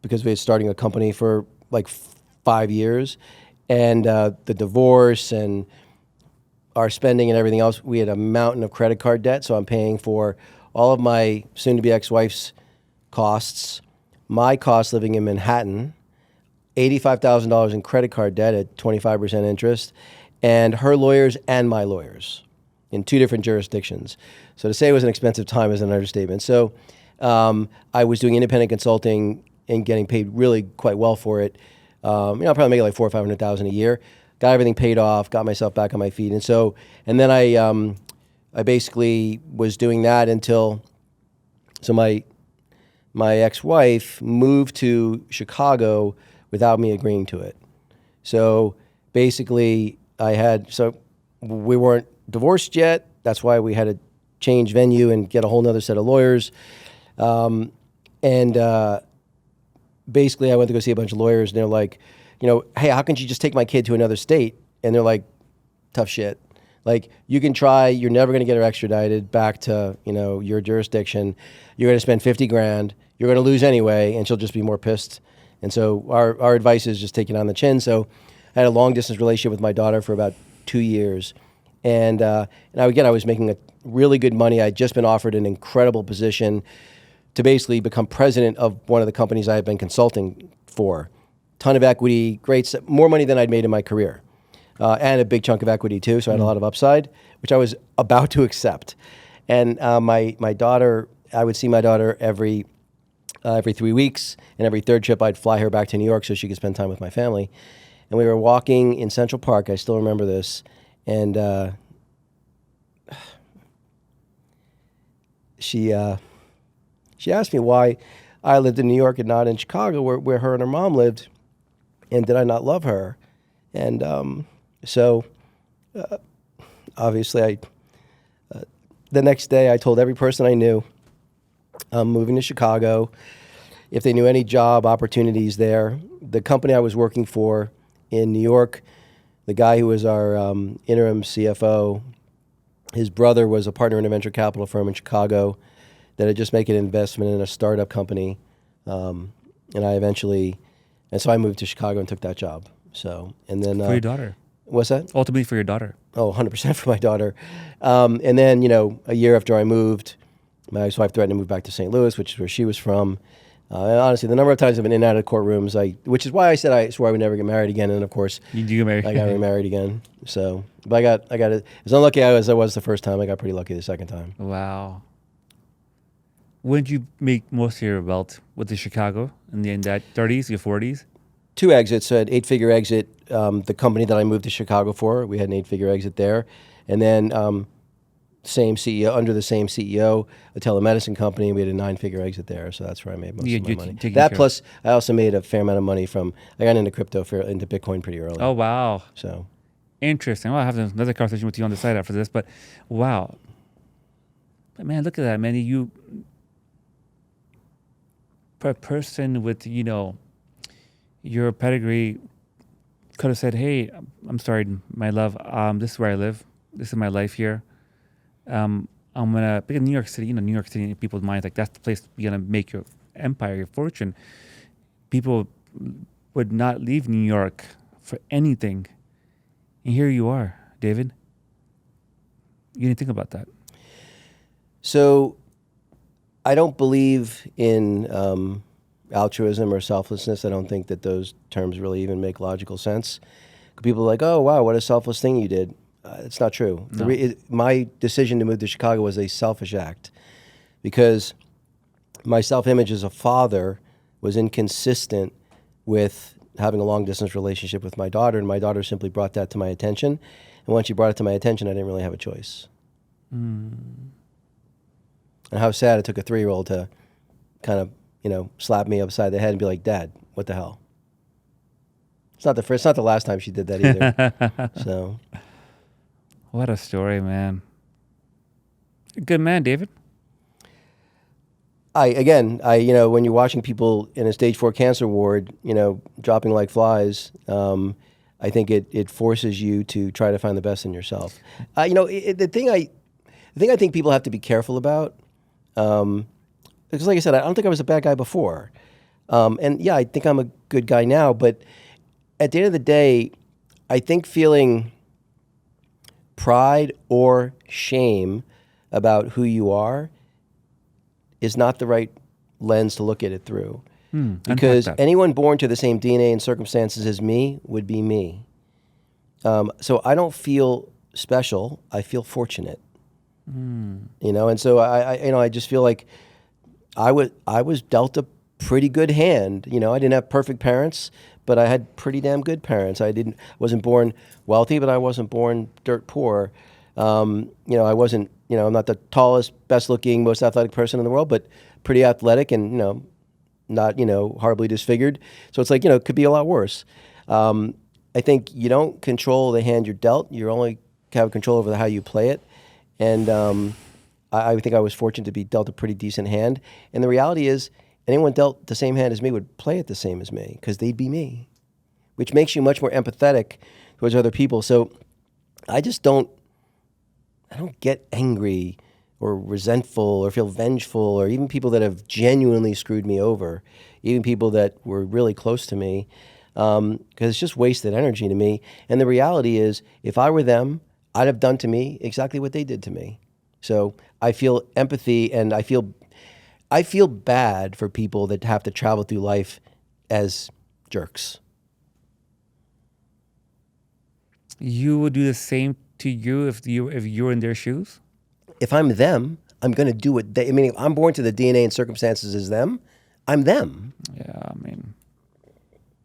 because we were starting a company for like 5 years, and the divorce and our spending and everything else, we had a mountain of credit card debt. So I'm paying for all of my soon-to-be ex-wife's costs, my cost living in Manhattan, $85,000 in credit card debt at 25% interest, and her lawyers and my lawyers in 2 different jurisdictions. So to say it was an expensive time is an understatement. So I was doing independent consulting and getting paid really quite well for it. You know, I'll probably make like $400,000 or $500,000 a year. Got everything paid off, got myself back on my feet, and then I basically was doing that until my ex-wife moved to Chicago without me agreeing to it. So basically, we weren't divorced yet. That's why we had to change venue and get a whole nother set of lawyers. Basically, I went to go see a bunch of lawyers, and they're like, you know, hey, how can you just take my kid to another state? And they're like, tough shit. Like, you can try, you're never going to get her extradited back to, you know, your jurisdiction. You're going to spend $50,000. You're going to lose anyway, and she'll just be more pissed. And so our advice is just take it on the chin. So I had a long distance relationship with my daughter for about 2 years. And I was making a really good money. I'd just been offered an incredible position to basically become president of one of the companies I had been consulting for. Ton of equity, more money than I'd made in my career. And a big chunk of equity too, so I had a lot of upside, which I was about to accept. And my daughter, I would see my daughter every 3 weeks, and every third trip I'd fly her back to New York so she could spend time with my family. And we were walking in Central Park, I still remember this, and she asked me why I lived in New York and not in Chicago, where her and her mom lived, and did I not love her? And obviously, the next day I told every person I knew I'm moving to Chicago. If they knew any job opportunities there, the company I was working for in New York, the guy who was our interim CFO, his brother was a partner in a venture capital firm in Chicago that had just made an investment in a startup company. And so I moved to Chicago and took that job. So, and then For your daughter. What's that? Ultimately for your daughter. Oh, 100% for my daughter. And then, you know, a year after I moved, my ex-wife threatened to move back to St. Louis, which is where she was from. Honestly, the number of times I've been in and out of courtrooms, which is why I said I swore I would never get married again. And of course, You do get married. I got remarried again. So, but I got it. As unlucky as I was the first time, I got pretty lucky the second time. Wow. When did you make most of your wealth? Was it Chicago in that 30s, your 40s? 2 exits, so an 8-figure exit. The company that I moved to Chicago for, we had an 8-figure exit there. And then same CEO, under the same CEO, a telemedicine company, we had a 9-figure exit there. So that's where I made most of my money. That plus, I also made a fair amount of money I got into crypto, into Bitcoin pretty early. Oh, wow. So interesting. Well, I'll have another conversation with you on the side after this, but wow. But man, look at that, man. You, for a person with, your pedigree, could have said, hey, I'm sorry, my love, this is where I live. This is my life here. I'm gonna, because New York City, New York City in people's minds, like that's the place you're gonna make your empire, your fortune. People would not leave New York for anything. And here you are, David. You didn't think about that. So I don't believe in altruism or selflessness. I don't think that those terms really even make logical sense. People are like, oh, wow, what a selfless thing you did. It's not true. No. My decision to move to Chicago was a selfish act because my self-image as a father was inconsistent with having a long-distance relationship with my daughter, and my daughter simply brought that to my attention. And once she brought it to my attention, I didn't really have a choice. And how sad it took a 3-year-old to kind of, slap me upside the head and be like, Dad, what the hell? It's not the last time she did that either. So, what a story, man. Good man, David. When you're watching people in a stage 4 cancer ward, dropping like flies, I think it forces you to try to find the best in yourself. The thing I think people have to be careful about, because like I said, I don't think I was a bad guy before. And yeah, I think I'm a good guy now, but at the end of the day, I think feeling pride or shame about who you are is not the right lens to look at it through. Because anyone born to the same DNA and circumstances as me would be me. So I don't feel special. I feel fortunate. And so I just feel like I was dealt a pretty good hand. I didn't have perfect parents, but I had pretty damn good parents. Wasn't born wealthy, but I wasn't born dirt poor. I wasn't, I'm not the tallest, best looking, most athletic person in the world, but pretty athletic and, not, horribly disfigured. So it's like, it could be a lot worse. I think you don't control the hand you're dealt. You only have control over how you play it. And I think I was fortunate to be dealt a pretty decent hand. And the reality is, anyone dealt the same hand as me would play it the same as me because they'd be me, which makes you much more empathetic towards other people. So I don't get angry or resentful or feel vengeful, or even people that have genuinely screwed me over, even people that were really close to me, because it's just wasted energy to me. And the reality is, if I were them, I'd have done to me exactly what they did to me. So I feel empathy, and I feel bad for people that have to travel through life as jerks. You would do the same to you if you were in their shoes? If I'm them, I'm going to do what they... if I'm born to the DNA and circumstances as them, I'm them.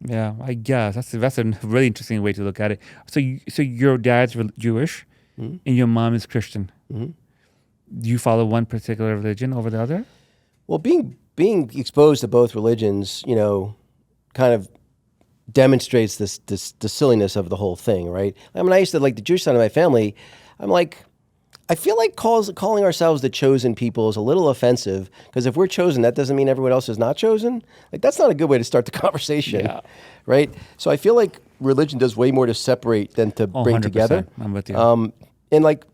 Yeah, I guess that's a really interesting way to look at it. So your dad's Jewish, and your mom is Christian. Do you follow one particular religion over the other? Well, being exposed to both religions, kind of demonstrates the silliness of the whole thing, right? I used to, like, the Jewish side of my family, I feel like calling ourselves the chosen people is a little offensive, because if we're chosen, that doesn't mean everyone else is not chosen. Like, that's not a good way to start the conversation, right? So I feel like religion does way more to separate than to bring 100%. Together. I'm with you. And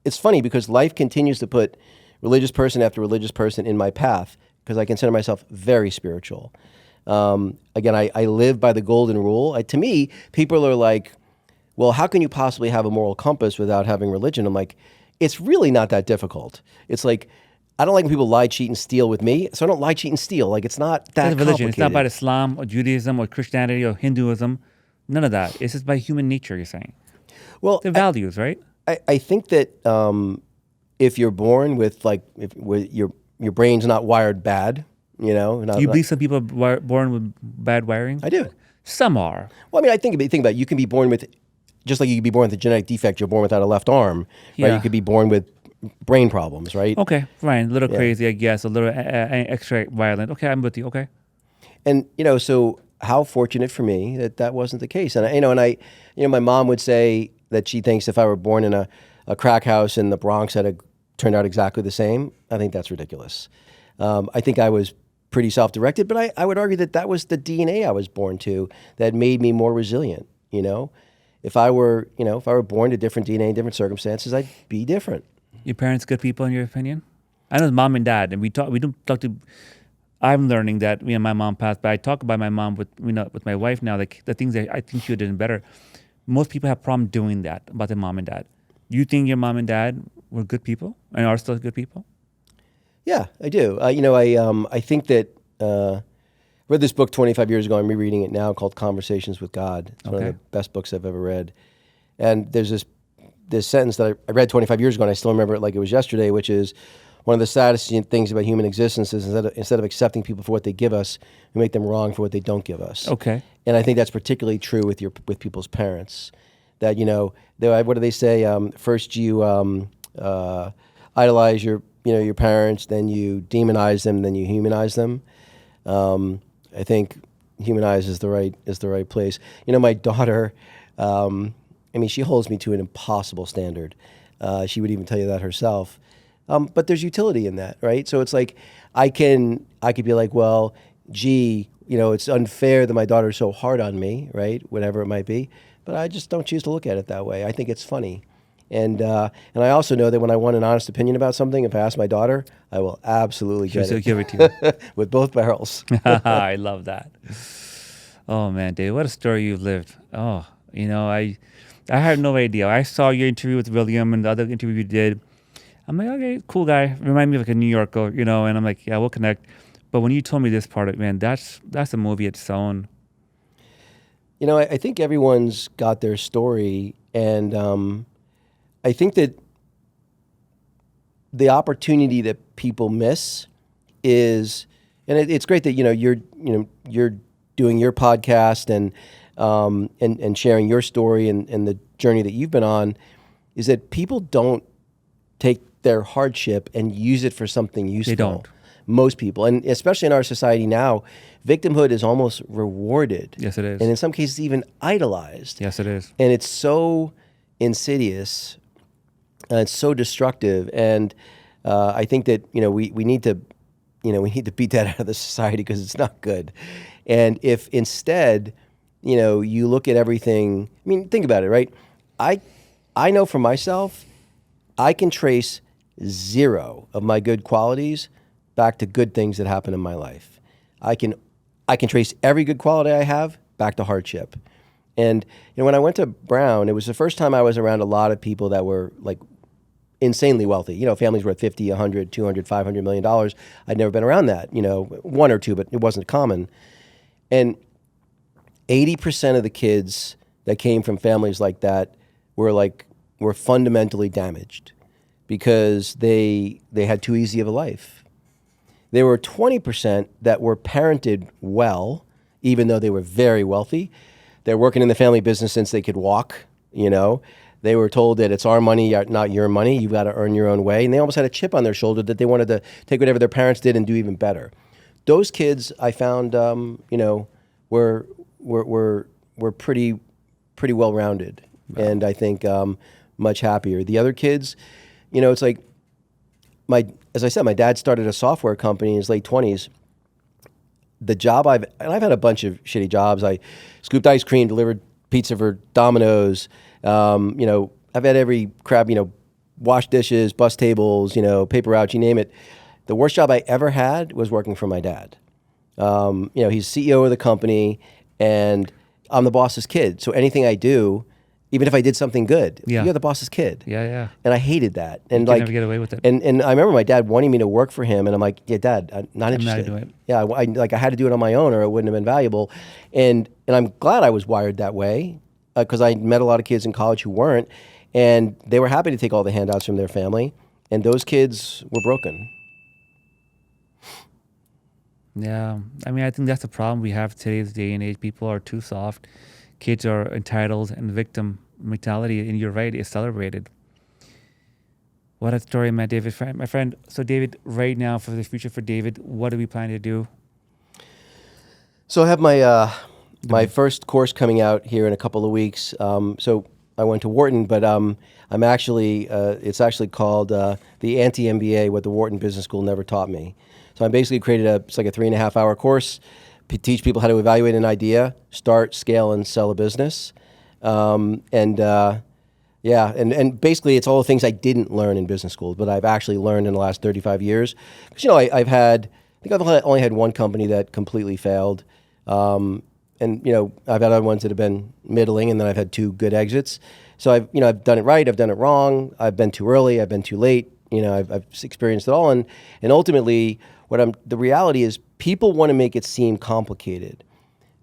it's funny because life continues to put religious person after religious person in my path, because I consider myself very spiritual. Again, I live by the golden rule. To me, people are like, well, how can you possibly have a moral compass without having religion? I'm like, it's really not that difficult. It's like, I don't like when people lie, cheat, and steal with me. So I don't lie, cheat, and steal. Like, it's not that It's a religion. It's not about complicated. Islam or Judaism or Christianity or Hinduism. None of that. It's just by human nature, you're saying. Well, The values, right? I think that if you're born with with your brain's not wired bad, you know. Do you believe some people are born with bad wiring? I do. Some are. Well, I mean, think about it. You can be born with, just like you could be born with a genetic defect. You're born without a left arm, right? Yeah. You could be born with brain problems, right? Okay, fine. A little crazy, I guess. A little extra violent. Okay, I'm with you. Okay. And so how fortunate for me that wasn't the case. And my mom would say that she thinks if I were born in a crack house in the Bronx that had turned out exactly the same. I think that's ridiculous. I think I was pretty self-directed, but I would argue that was the DNA I was born to that made me more resilient. If I were born to different DNA in different circumstances, I'd be different. Your parents good people in your opinion? I know mom and dad, and we don't talk to. I'm learning that my mom passed, but I talk about my mom with my wife now. Like the things that I think she did better. Most people have problem doing that about their mom and dad. You think your mom and dad were good people and are still good people? Yeah, I do. I think that I read this book 25 years ago. I'm rereading it now, called Conversations with God. It's one of the best books I've ever read. And there's this sentence that I read 25 years ago, and I still remember it like it was yesterday, which is, one of the saddest things about human existence is instead of accepting people for what they give us, we make them wrong for what they don't give us. Okay. And I think that's particularly true with people's parents. That what do they say? First you idolize your parents, then you demonize them, then you humanize them. I think humanize is the right place. My daughter, she holds me to an impossible standard. She would even tell you that herself. But there's utility in that, right? So it's like I could be like, well, gee, it's unfair that my daughter's so hard on me, right? Whatever it might be. But I just don't choose to look at it that way. I think it's funny. And I also know that when I want an honest opinion about something, if I ask my daughter, I will absolutely get it. Give it to you. With both barrels. I love that. Oh man, Dave, what a story you've lived. Oh, I had no idea. I saw your interview with William and the other interview you did. I'm like, okay, cool guy. Remind me of like a New Yorker, and I'm like, yeah, we'll connect. But when you told me this part of it, man, that's a movie its own. I think everyone's got their story, and I think that the opportunity that people miss is, and it's great that you're doing your podcast and sharing your story and the journey that you've been on, is that people don't take their hardship and use it for something useful. They don't. Most people, and especially in our society now, victimhood is almost rewarded. Yes, it is. And in some cases even idolized. Yes, it is. And it's so insidious, and it's so destructive. And I think that we need to beat that out of the society because it's not good. And if instead you look at everything, think about it, right? I know for myself, I can trace 0 of my good qualities back to good things that happen in my life. I can trace every good quality I have back to hardship. And when I went to Brown, it was the first time I was around a lot of people that were like insanely wealthy. Families worth $50, $100, $200, $500 million. I'd never been around that. One or two, but it wasn't common. And 80% of the kids that came from families like that were fundamentally damaged because they had too easy of a life. There were 20% that were parented well, even though they were very wealthy. They're working in the family business since they could walk, They were told that it's our money, not your money. You've got to earn your own way. And they almost had a chip on their shoulder that they wanted to take whatever their parents did and do even better. Those kids, I found, were pretty well-rounded. Wow. And I think much happier. The other kids, it's like as I said, my dad started a software company in his late 20s. The job I've had a bunch of shitty jobs. I scooped ice cream, delivered pizza for Domino's. I've had every crap, wash dishes, bus tables, paper routes, you name it. The worst job I ever had was working for my dad. He's CEO of the company, and I'm the boss's kid. So anything I do even if I did something good. Yeah. You're the boss's kid. Yeah. And I hated that. And You can never get away with it. And I remember my dad wanting me to work for him, and I'm like, yeah, Dad, I'm not interested. doing it. Yeah, I had to do it on my own, or it wouldn't have been valuable. And I'm glad I was wired that way, because I met a lot of kids in college who weren't, and they were happy to take all the handouts from their family, and those kids were broken. Yeah. I mean, I think that's the problem we have today's day and age. People are too soft. Kids are entitled, and victim mentality, and you're right, is celebrated. What a story, man, David. My friend, so David, right now, for the future for David, what do we plan to do? So I have my first course coming out here in a couple of weeks. So I went to Wharton, but I'm actually it's actually called the Anti-MBA, What the Wharton Business School Never Taught Me. So I basically created it's like a 3.5-hour course, teach people how to evaluate an idea, start, scale, and sell a business. And basically it's all the things I didn't learn in business school, but I've actually learned in the last 35 years. Because, I've only had one company that completely failed. And, I've had other ones that have been middling, and then I've had 2 good exits. So I've done it right, I've done it wrong, I've been too early, I've been too late. I've experienced it all. And ultimately, the reality is people want to make it seem complicated.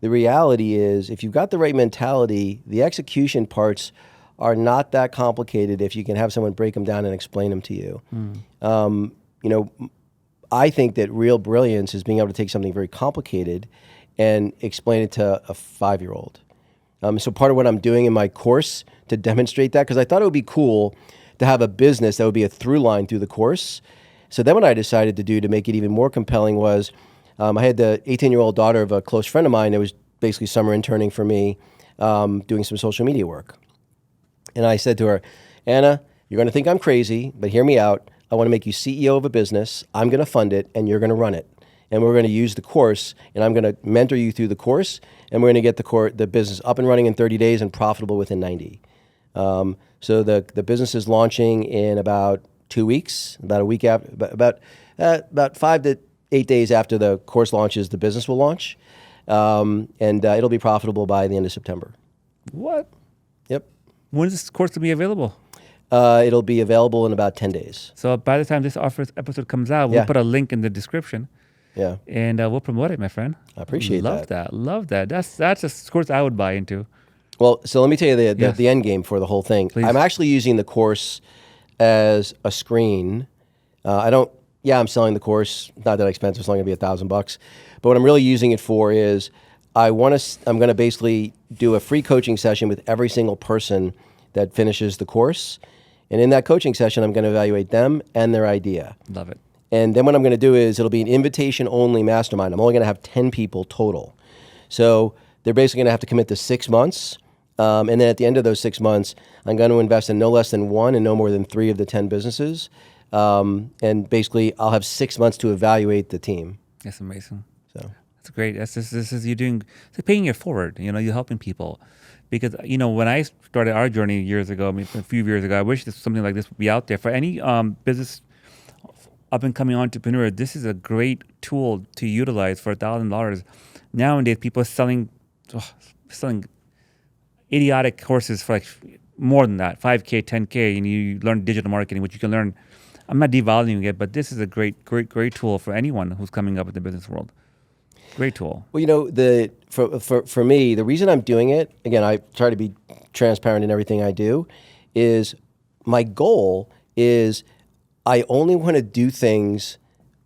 The reality is, if you've got the right mentality, the execution parts are not that complicated if you can have someone break them down and explain them to you. I think that real brilliance is being able to take something very complicated and explain it to a 5-year-old. So part of what I'm doing in my course to demonstrate that, because I thought it would be cool to have a business that would be a through line through the course. So then what I decided to do to make it even more compelling was, I had the 18-year-old daughter of a close friend of mine that was basically summer interning for me, doing some social media work. And I said to her, Anna, you're going to think I'm crazy, but hear me out. I want to make you CEO of a business. I'm going to fund it, and you're going to run it. And we're going to use the course, and I'm going to mentor you through the course, and we're going to get the business up and running in 30 days and profitable within 90. So the business is launching in about 2 weeks, about a week after, about 5 to 8 days after the course launches, the business will launch, and it'll be profitable by the end of September. What? Yep. When is this course to be available? It'll be available in about 10 days. So by the time this episode comes out, we'll put a link in the description. Yeah. And we'll promote it, my friend. I appreciate that. Love that. That's a course I would buy into. Well, so let me tell you the end game for the whole thing. Please. I'm actually using the course as a screen. I'm selling the course, not that expensive, it's only gonna be $1,000. But what I'm really using it for is I'm gonna basically do a free coaching session with every single person that finishes the course. And in that coaching session, I'm gonna evaluate them and their idea. Love it. And then what I'm gonna do is it'll be an invitation-only mastermind. I'm only gonna have 10 people total. So they're basically gonna have to commit to 6 months. And then at the end of those 6 months, I'm going to invest in no less than 1 and no more than 3 of the 10 businesses. And basically, I'll have 6 months to evaluate the team. That's amazing. So that's great. This is you doing. It's paying it forward. You're helping people. Because when I started our journey years ago, a few years ago, I wish something like this would be out there for any business up and coming entrepreneur. This is a great tool to utilize for $1,000. Nowadays, people are selling idiotic courses for more than that, 5K, 10K, and you learn digital marketing, which you can learn. I'm not devaluing it, but this is a great tool for anyone who's coming up in the business world. Great tool. Well, for me, the reason I'm doing it, again, I try to be transparent in everything I do, is my goal is I only want to do things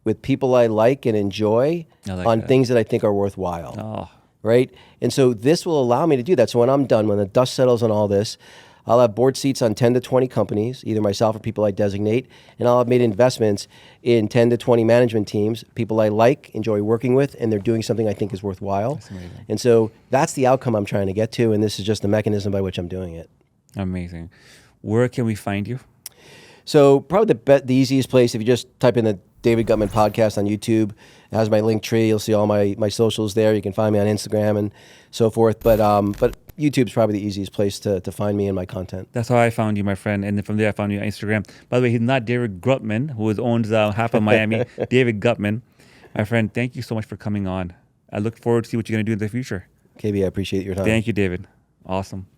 with people I like and enjoy on things that I think are worthwhile. Oh. Right? And so this will allow me to do that. So when I'm done, when the dust settles on all this, I'll have board seats on 10 to 20 companies, either myself or people I designate, and I'll have made investments in 10 to 20 management teams, people I like, enjoy working with, and they're doing something I think is worthwhile. That's amazing. And so that's the outcome I'm trying to get to, and this is just the mechanism by which I'm doing it. Amazing. Where can we find you? So probably the easiest place, if you just type in the David Guttman podcast on YouTube, it has my link tree. You'll see all my socials there. You can find me on Instagram and so forth. But YouTube's probably the easiest place to find me and my content. That's how I found you, my friend. And then from there, I found you on Instagram. By the way, he's not David Guttman, who owns half of Miami. David Guttman. My friend, thank you so much for coming on. I look forward to see what you're going to do in the future. KB, I appreciate your time. Thank you, David. Awesome.